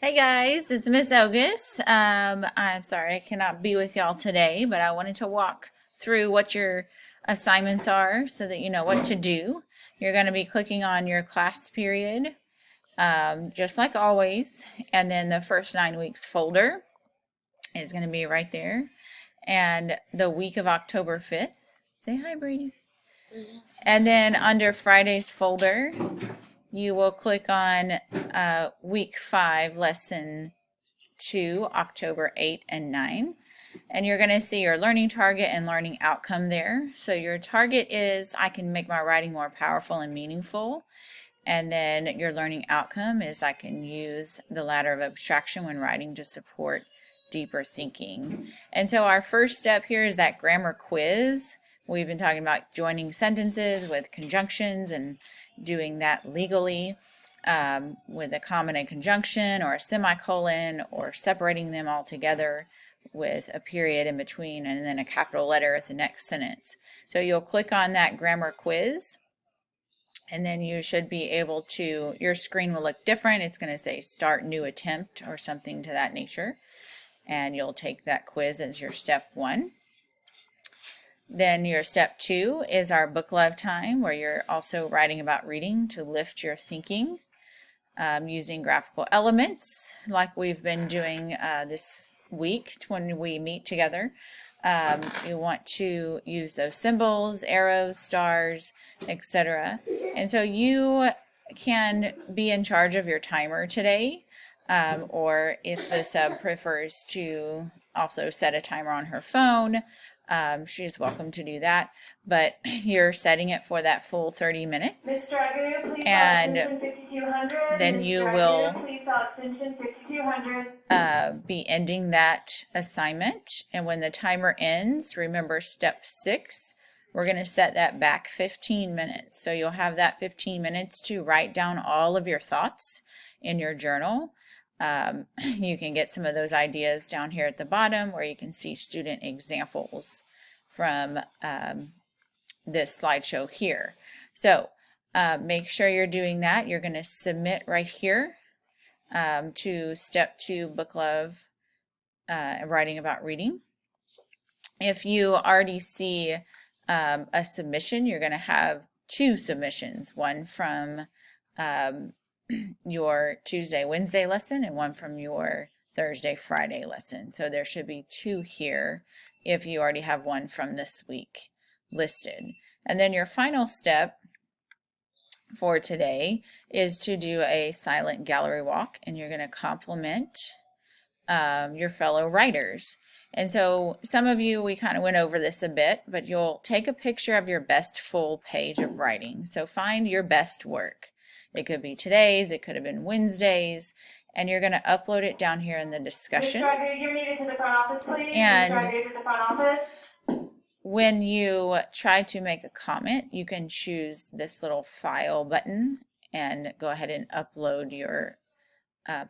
Hey guys, it's Miss Ogus. I'm sorry I cannot be with y'all today, but I wanted to walk through what your assignments are so that you know what to do. You're going to be clicking on your class period, just like always, and then the first 9 weeks folder is going to be right there, and the week of October 5th. Say hi, Brady. And then under Friday's folder, you will click on week 5, lesson 2, October 8 and 9. And you're going to see your learning target and learning outcome there. So your target is I can make my writing more powerful and meaningful. And then your learning outcome is I can use the ladder of abstraction when writing to support deeper thinking. And so our first step here is that grammar quiz. We've been talking about joining sentences with conjunctions and doing that legally with a comma and conjunction or a semicolon, or separating them all together with a period in between and then a capital letter at the next sentence. So you'll click on that grammar quiz, and then you should be able to, your screen will look different. It's going to say start new attempt or something to that nature. And you'll take that quiz as your step 1. Then your step 2 is our book love time, where you're also writing about reading to lift your thinking using graphical elements like we've been doing this week when we meet together. You want to use those symbols, arrows, stars, etc. And so you can be in charge of your timer today, or if the sub prefers to also set a timer on her phone, she's welcome to do that. But you're setting it for that full 30 minutes. And then you will be ending that assignment. And when the timer ends, remember step 6, we're going to set that back 15 minutes. So you'll have that 15 minutes to write down all of your thoughts in your journal. You can get some of those ideas down here at the bottom, where you can see student examples from this slideshow here. So make sure you're doing that. You're going to submit right here to step 2, book love, writing about reading. If you already see a submission, you're going to have 2 submissions, one from your Tuesday, Wednesday lesson, and one from your Thursday, Friday lesson. So there should be 2 here if you already have one from this week listed. And then your final step for today is to do a silent gallery walk, and you're going to compliment your fellow writers. And so some of you, we kind of went over this a bit, but you'll take a picture of your best full page of writing. So find your best work. It could be today's, it could have been Wednesday's, and you're going to upload it down here in the discussion. You're needed to the front office, please. And to the front office. When you try to make a comment, you can choose this little file button and go ahead and upload your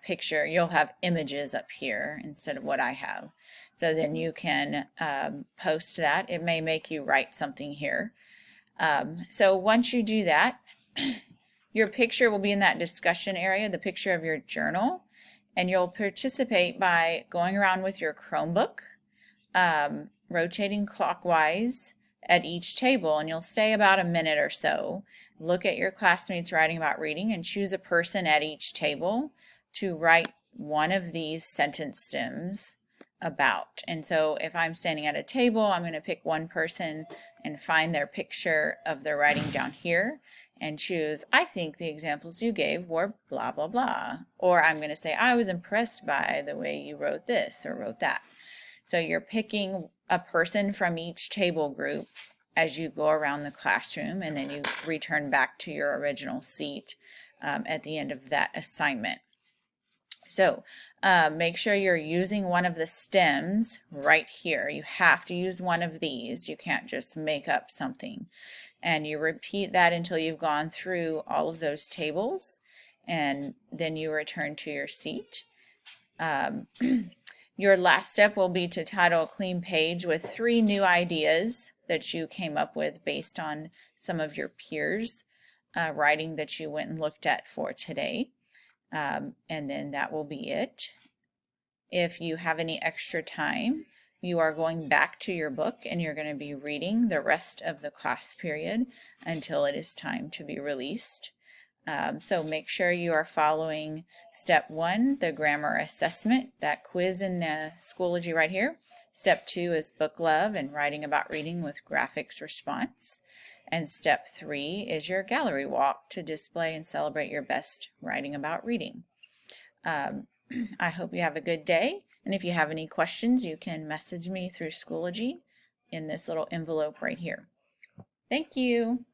picture. You'll have images up here instead of what I have. So then you can post that. It may make you write something here. So once you do that, your picture will be in that discussion area, the picture of your journal, and you'll participate by going around with your Chromebook, rotating clockwise at each table, and you'll stay about a minute or so. Look at your classmates writing about reading and choose a person at each table to write one of these sentence stems about. And so if I'm standing at a table, I'm going to pick one person and find their picture of their writing down here and choose, I think the examples you gave were blah, blah, blah. Or I'm going to say, I was impressed by the way you wrote this or wrote that. So you're picking a person from each table group as you go around the classroom, and then you return back to your original seat at the end of that assignment. So make sure you're using one of the stems right here. You have to use one of these. You can't just make up something. And you repeat that until you've gone through all of those tables, and then you return to your seat. Your last step will be to title a clean page with 3 new ideas that you came up with based on some of your peers' writing that you went and looked at for today. and then that will be it. If you have any extra time, you are going back to your book and you're going to be reading the rest of the class period until it is time to be released. So make sure you are following step 1, the grammar assessment, that quiz in the Schoology right here. Step 2 is book love and writing about reading with graphics response. And step 3 is your gallery walk to display and celebrate your best writing about reading. I hope you have a good day. And if you have any questions, you can message me through Schoology in this little envelope right here. Thank you.